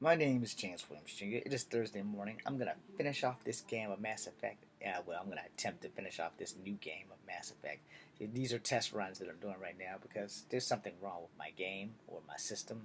My name is James Williams Jr. It is Thursday morning. I'm gonna finish off this game of Mass Effect. I'm gonna attempt to finish off this new game of Mass Effect. These are test runs that I'm doing right now because there's something wrong with my game or my system,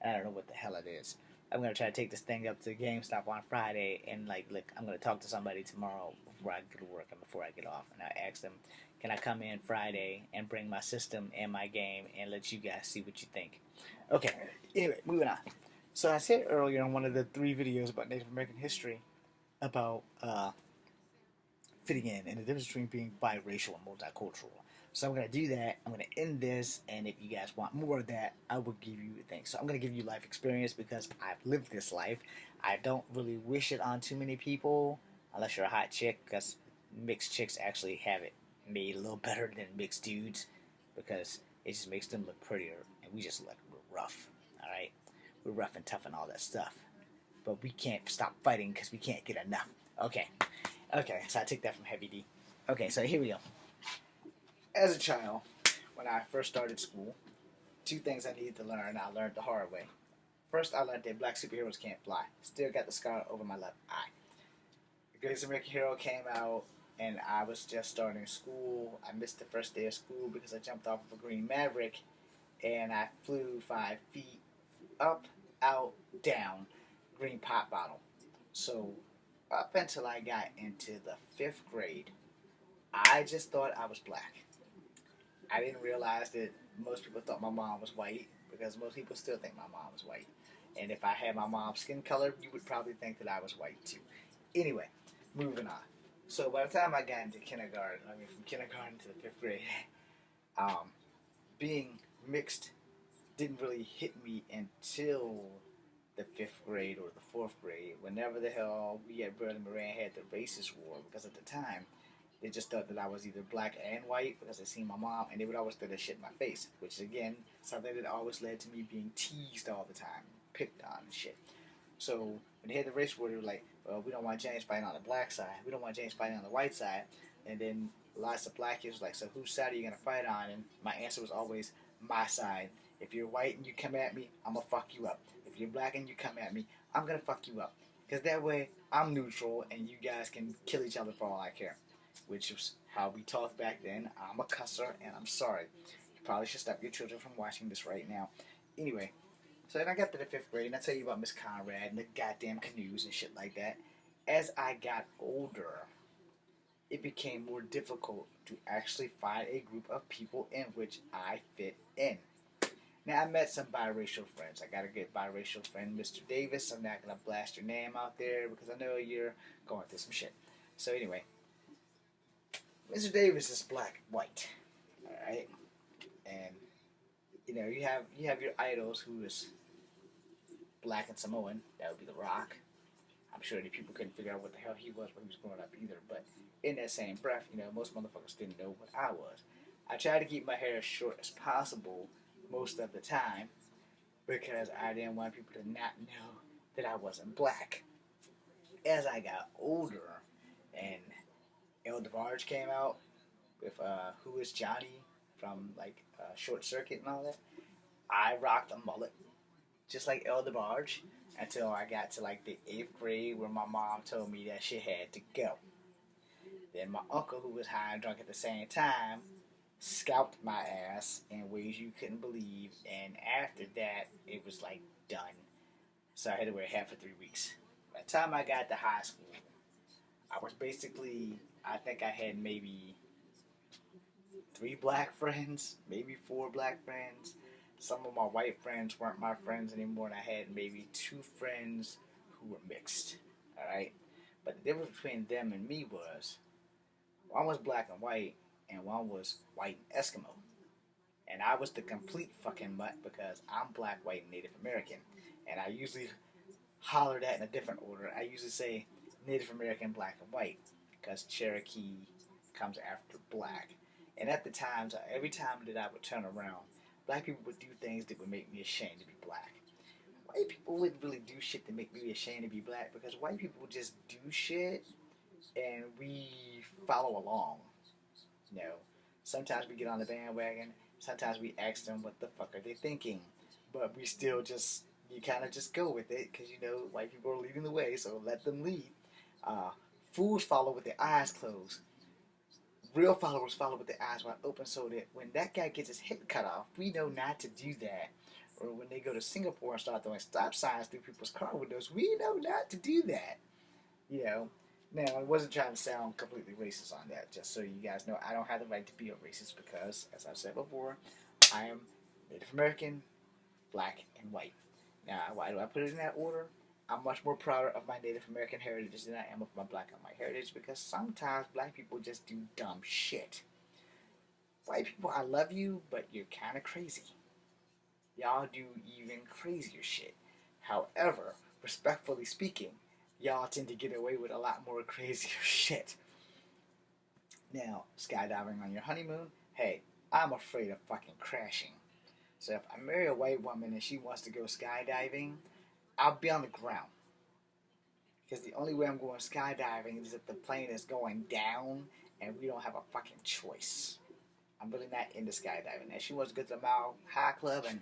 and I don't know what the hell it is. I'm gonna try to take this thing up to GameStop on Friday, and look, I'm gonna talk to somebody tomorrow before I go to work and before I get off, and I ask them, can I come in Friday and bring my system and my game and let you guys see what you think? Okay. Anyway, moving on. So I said earlier in one of the three videos about Native American history about fitting in and the difference between being biracial and multicultural. So I'm going to do that. I'm going to end this, and if you guys want more of that, I will give you things. So I'm going to give you life experience because I've lived this life. I don't really wish it on too many people unless you're a hot chick, because mixed chicks actually have it made a little better than mixed dudes because it just makes them look prettier, and we just look rough. All right, we're rough and tough and all that stuff, but we can't stop fighting because we can't get enough. Okay, okay, so I took that from Heavy D. Okay, so here we go. As a child, when I first started school, two things I needed to learn, I learned the hard way. First, I learned that black superheroes can't fly. Still got the scar over my left eye. The Greatest American Hero came out, and I was just starting school. I missed the first day of school because I jumped off of a Green Maverick, and I flew 5 feet up, out, down, green pop bottle. So up until I got into the 5th grade, I just thought I was black. I didn't realize that most people thought my mom was white because most people still think my mom was white. And if I had my mom's skin color, you would probably think that I was white too. Anyway, moving on. So by the time I got into kindergarten, from kindergarten to the 5th grade, um, being mixed didn't really hit me until the 5th grade or the 4th grade. Whenever the hell we at Berlin Moran had the racist war, because at the time they just thought that I was either black and white because they seen my mom, and they would always throw that shit in my face, which is again something that always led to me being teased all the time, picked on and shit. So when they had the race war, they were like, "Well, we don't want James fighting on the black side. We don't want James fighting on the white side." And then lots of black kids were like, "So whose side are you gonna fight on?" And my answer was always my side. If you're white and you come at me, I'm gonna fuck you up. If you're black and you come at me, I'm gonna fuck you up. Because that way, I'm neutral and you guys can kill each other for all I care. Which was how we talked back then. I'm a cusser and I'm sorry. You probably should stop your children from watching this right now. Anyway, so then I got to the 5th grade and I tell you about Miss Conrad and the goddamn canoes and shit like that. As I got older, it became more difficult to actually find a group of people in which I fit in. Now, I met some biracial friends. I got a good biracial friend, Mr. Davis. I'm not going to blast your name out there because I know you're going through some shit. So, anyway, Mr. Davis is black and white. Alright? And, you have your idols who is black and Samoan. That would be The Rock. I'm sure that people couldn't figure out what the hell he was when he was growing up either. But in that same breath, most motherfuckers didn't know what I was. I tried to keep my hair as short as possible most of the time because I didn't want people to not know that I wasn't black. As I got older and El DeBarge came out with Who is Johnny from Short Circuit and all that, I rocked a mullet just like El DeBarge until I got to the 8th grade where my mom told me that shit had to go. Then my uncle, who was high and drunk at the same time, scalped my ass in ways you couldn't believe, and after that, it was done. So I had to wear hair for 3 weeks. By the time I got to high school, I was basically, I think I had maybe 3 black friends, maybe 4 black friends. Some of my white friends weren't my friends anymore, and I had maybe 2 friends who were mixed. Alright? But the difference between them and me was one was black and white, and one was white and Eskimo. And I was the complete fucking mutt because I'm black, white, and Native American. And I usually holler that in a different order. I usually say Native American, black, and white because Cherokee comes after black. And at the times, every time that I would turn around, black people would do things that would make me ashamed to be black. White people wouldn't really do shit to make me ashamed to be black because white people just do shit and we follow along. Sometimes we get on the bandwagon. Sometimes we ask them what the fuck are they thinking. But we still just you kind of just go with it because you know white people are leading the way, so let them lead. Uh, Fools follow with their eyes closed. Real followers follow with their eyes wide open, so that when that guy gets his head cut off, we know not to do that. Or when they go to Singapore and start throwing stop signs through people's car windows, we know not to do that. You know. Now, I wasn't trying to sound completely racist on that, just so you guys know I don't have the right to be a racist because, as I've said before, I am Native American, black, and white. Now, why do I put it in that order? I'm much more prouder of my Native American heritage than I am of my black and white heritage because sometimes black people just do dumb shit. White people, I love you, but you're kind of crazy. Y'all do even crazier shit. However, respectfully speaking, y'all tend to get away with a lot more crazier shit. Now, skydiving on your honeymoon, hey, I'm afraid of fucking crashing. So if I marry a white woman and she wants to go skydiving, I'll be on the ground. Because the only way I'm going skydiving is if the plane is going down and we don't have a fucking choice. I'm really not into skydiving. Now, she wants to go to the Mile High Club and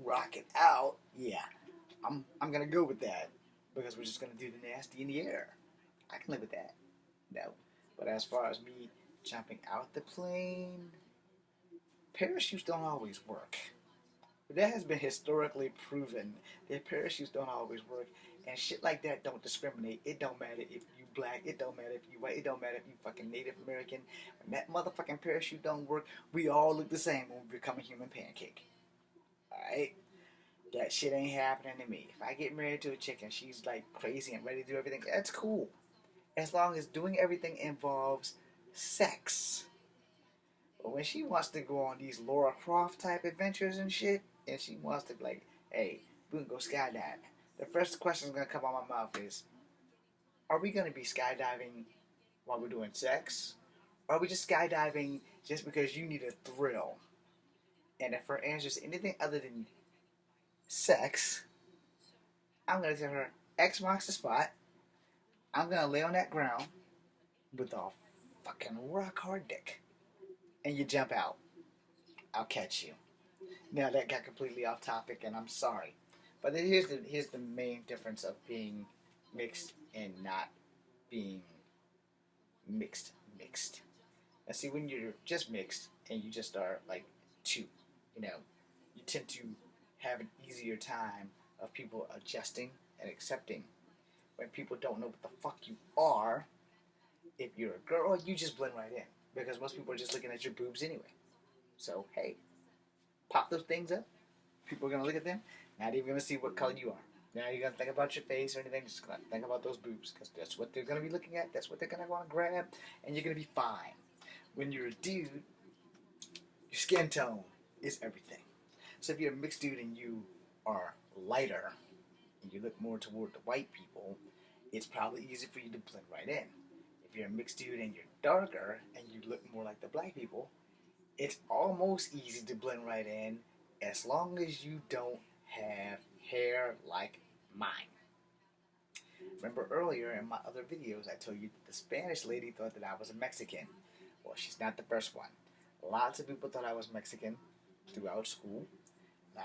rock it out. Yeah, I'm gonna go with that because we're just gonna do the nasty in the air. I can live with that. No, but as far as me jumping out the plane, parachutes don't always work. That has been historically proven that parachutes don't always work, and shit like that don't discriminate. It don't matter if you black, it don't matter if you white, it don't matter if you fucking Native American. When that motherfucking parachute don't work, we all look the same when we become a human pancake. Alright? That shit ain't happening to me. If I get married to a chick and she's like crazy and ready to do everything, that's cool. As long as doing everything involves sex. But when she wants to go on these Laura Croft type adventures and shit, and she wants to be like, hey, we can go skydiving. The first question that's gonna come out of my mouth is, are we gonna be skydiving while we're doing sex? Or are we just skydiving just because you need a thrill? And if her answer is anything other than sex, I'm gonna tell her X marks the spot. I'm gonna lay on that ground with a fucking rock hard dick. And you jump out. I'll catch you. Now that got completely off topic, and I'm sorry. But here's the main difference of being mixed and not being mixed. Now see, when you're just mixed and you just are like two, you know, you tend to have an easier time of people adjusting and accepting. When people don't know what the fuck you are, if you're a girl, you just blend right in because most people are just looking at your boobs anyway. So hey, pop those things up. People are gonna look at them. Not even gonna see what color you are. Now you're gonna think about your face or anything. Just gonna think about those boobs because that's what they're gonna be looking at. That's what they're gonna want to grab, and you're gonna be fine. When you're a dude, your skin tone is everything. So if you're a mixed dude and you are lighter and you look more toward the white people, it's probably easy for you to blend right in. If you're a mixed dude and you're darker and you look more like the black people, it's almost easy to blend right in as long as you don't have hair like mine. Remember earlier in my other videos I told you that the Spanish lady thought that I was a Mexican. Well, she's not the first one. Lots of people thought I was Mexican throughout school.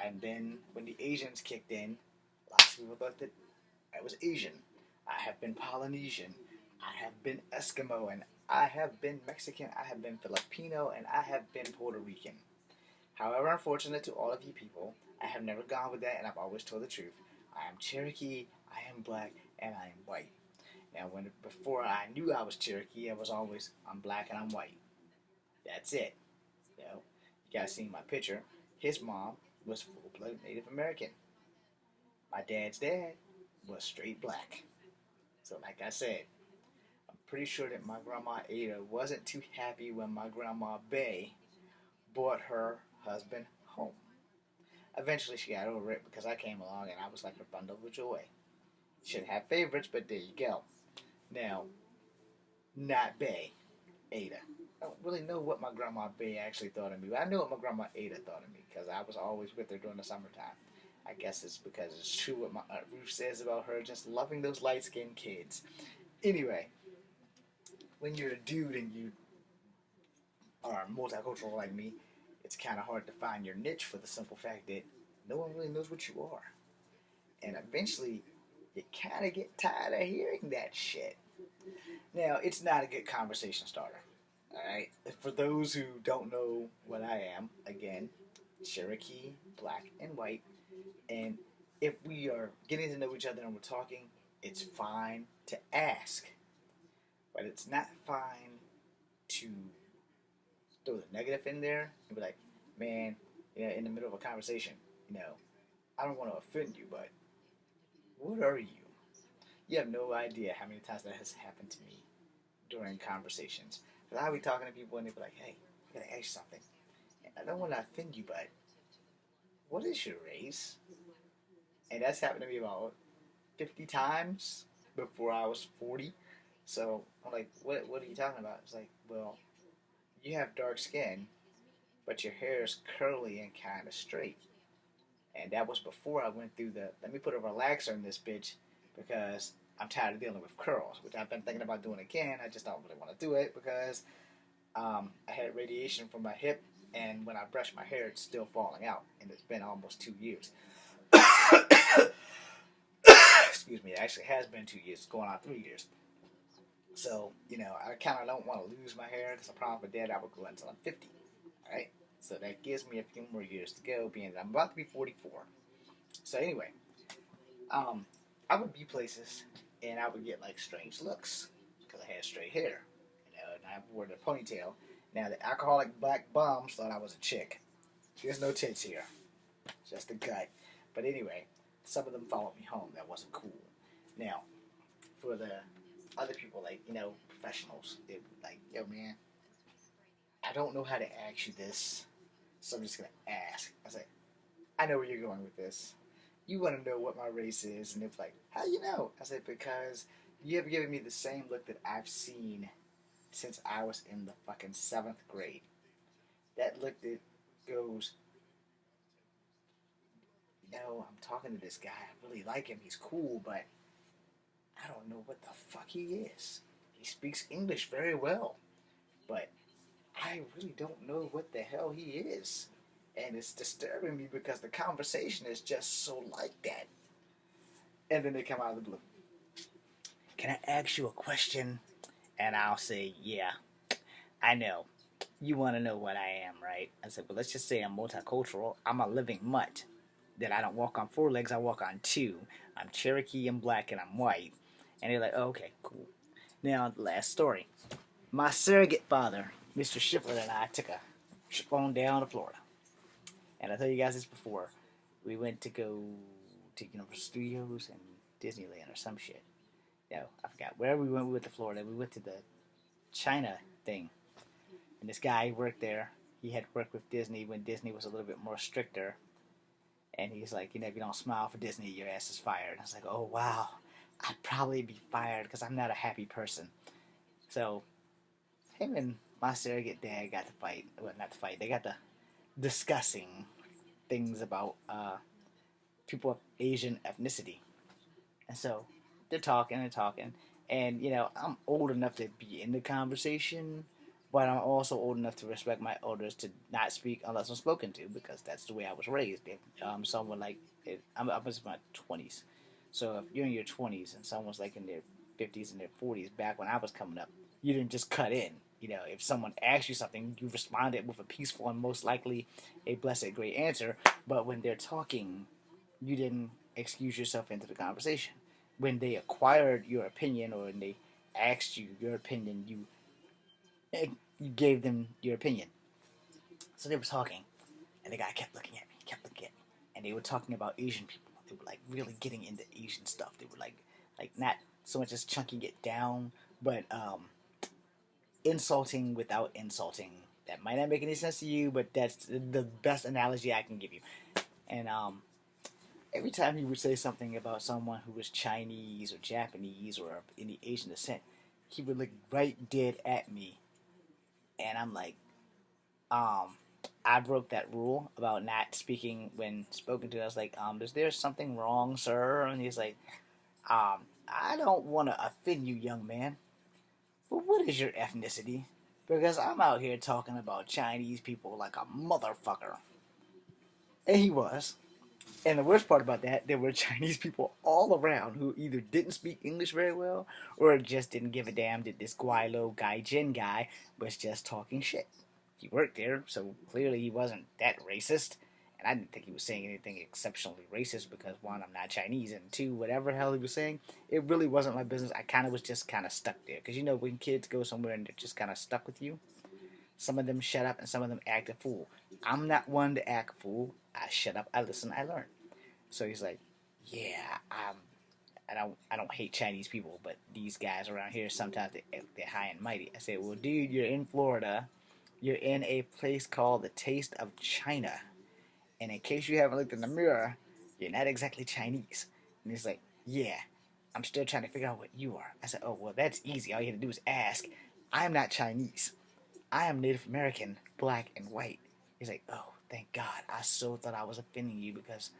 And then when the Asians kicked in, lots of people thought that I was Asian. I have been Polynesian. I have been Eskimo, and I have been Mexican. I have been Filipino, and I have been Puerto Rican. However, unfortunate to all of you people, I have never gone with that, and I've always told the truth. I am Cherokee, I am black, and I am white. Now, before I knew I was Cherokee, I was always, I'm black and I'm white. That's it. You know, you guys seen my picture. His mom was full-blooded Native American. My dad's dad was straight black. So, like I said, I'm pretty sure that my grandma Ada wasn't too happy when my grandma Bay brought her husband home. Eventually, she got over it because I came along and I was like a bundle of joy. Shouldn't have favorites, but there you go. Now, not Bay, Ada. I don't really know what my grandma Bay actually thought of me, but I know what my grandma Ada thought of me because I was always with her during the summertime. I guess it's because it's true what my Aunt Ruth says about her just loving those light-skinned kids. Anyway, when you're a dude and you are multicultural like me, it's kind of hard to find your niche for the simple fact that no one really knows what you are. And eventually, you kind of get tired of hearing that shit. Now, it's not a good conversation starter. Alright? For those who don't know what I am, again, Cherokee, black, and white. And if we are getting to know each other and we're talking, it's fine to ask. But it's not fine to throw the negative in there and be like, man, in the middle of a conversation, I don't want to offend you, but what are you? You have no idea how many times that has happened to me during conversations. Because I'll be talking to people and they'll be like, hey, I gotta ask you something. And I don't want to offend you, but what is your race? And that's happened to me about 50 times before I was 40. So I'm like, what are you talking about? It's like, well, you have dark skin, but your hair is curly and kind of straight. And that was before I went through let me put a relaxer in this bitch because I'm tired of dealing with curls, which I've been thinking about doing again. I just don't really want to do it because I had radiation from my hip, and when I brush my hair, it's still falling out, and it's been almost 2 years. Excuse me, it actually has been 2 years. It's going on 3 years. So, I kind of don't want to lose my hair because I promised my dad I would go until I'm 50. All right? So that gives me a few more years to go, being that I'm about to be 44. So anyway, I would be places and I would get like strange looks because I had straight hair, and I wore the ponytail. Now the alcoholic black bums thought I was a chick. There's no tits here, just a gut. But anyway, some of them followed me home. That wasn't cool. Now, for the other people, like professionals, they were like, "Yo, man, I don't know how to ask you this, so I'm just gonna ask." I said, "I know where you're going with this. You want to know what my race is," and they're like, "How you know?" I said, "Because you have given me the same look that I've seen since I was in the fucking 7th grade. That look that goes, I'm talking to this guy. I really like him. He's cool, but I don't know what the fuck he is. He speaks English very well, but I really don't know what the hell he is." And it's disturbing me because the conversation is just so like that. And then they come out of the blue. "Can I ask you a question?" And I'll say, "Yeah, I know. You want to know what I am, right?" I said, "Well, let's just say I'm multicultural. I'm a living mutt. That I don't walk on 4 legs, I walk on 2. I'm Cherokee, I'm black, and I'm white." And they're like, "Oh, okay, cool." Now, the last story. My surrogate father, Mr. Schiffler, and I took a trip on down to Florida. And I told you guys this before. We went to go to Universal Studios and Disneyland or some shit. No, I forgot. Wherever we went to Florida. We went to the China thing. And this guy worked there. He had worked with Disney when Disney was a little bit more stricter. And he's like, if you don't smile for Disney, your ass is fired. I was like, oh, wow. I'd probably be fired because I'm not a happy person. So, him and my surrogate dad got to fight. Well, not to fight. They got to discussing things about people of Asian ethnicity. And so, they're talking and talking. And, I'm old enough to be in the conversation, but I'm also old enough to respect my elders to not speak unless I'm spoken to because that's the way I was raised. If someone like, I was in my 20s. So if you're in your 20s and someone's like in their 50s and their 40s, back when I was coming up, you didn't just cut in. If someone asked you something, you responded with a peaceful and most likely a blessed great answer. But when they're talking, you didn't excuse yourself into the conversation. When they acquired your opinion or when they asked you your opinion, you gave them your opinion. So they were talking, and the guy kept looking at me, and they were talking about Asian people. They were like really getting into Asian stuff. They were like not so much as chunking it down, but insulting without insulting. That might not make any sense to you, but that's the best analogy I can give you. And every time he would say something about someone who was Chinese or Japanese or of any Asian descent, he would look right dead at me, and I'm like, I broke that rule about not speaking when spoken to. I was like, is there something wrong, sir? And he's like, I don't want to offend you, young man, but what is your ethnicity? Because I'm out here talking about Chinese people like a motherfucker. And he was. And the worst part about that, there were Chinese people all around who either didn't speak English very well or just didn't give a damn that this Guilo Gaijin guy was just talking shit. He worked there, so clearly he wasn't that racist. And I didn't think he was saying anything exceptionally racist because, one, I'm not Chinese, and two, whatever the hell he was saying, it really wasn't my business. I kind of was just kind of stuck there. Because you know, when kids go somewhere and they're just kind of stuck with you, some of them shut up and some of them act a fool. I'm not one to act a fool. I shut up, I listen, I learn. So he's like, yeah, I don't hate Chinese people, but these guys around here sometimes they're high and mighty. I said, well, dude, you're in Florida. You're in a place called the Taste of China. And in case you haven't looked in the mirror, you're not exactly Chinese. And he's like, yeah, I'm still trying to figure out what you are. I said, oh, well, that's easy. All you have to do is ask. I'm not Chinese. I am Native American, black and white. He's like, oh, thank God. I so thought I was offending you because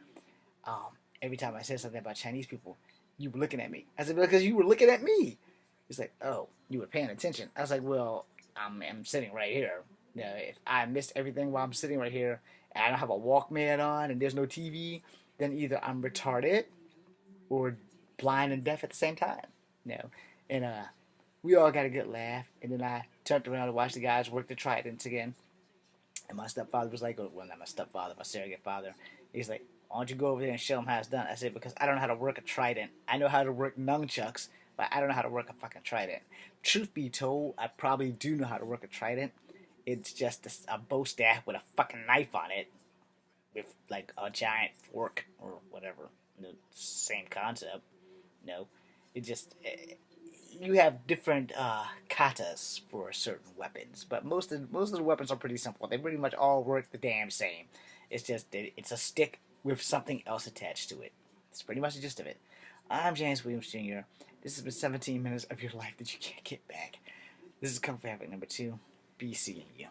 every time I said something about Chinese people, you were looking at me. I said, because you were looking at me. He's like, oh, you were paying attention. I was like, well, I'm sitting right here. You know, if I missed everything while I'm sitting right here and I don't have a Walkman on and there's no TV, then either I'm retarded or blind and deaf at the same time. You know, and we all got a good laugh. And then I turned around to watch the guys work the tridents again. And my stepfather was like, well, not my stepfather, my surrogate father. He's like, why don't you go over there and show him how it's done? I said, because I don't know how to work a trident. I know how to work nunchucks, but I don't know how to work a fucking trident. Truth be told, I probably do know how to work a trident. It's just a bow staff with a fucking knife on it with like a giant fork or whatever. The same concept. No, it just you have different katas for certain weapons, but most of the weapons are pretty simple. They pretty much all work the damn same. It's just that it's a stick with something else attached to it. That's pretty much the gist of it. I'm James Williams Jr. This has been 17 minutes of your life that you can't get back. This is Comfort Habit number 2. Be seeing you.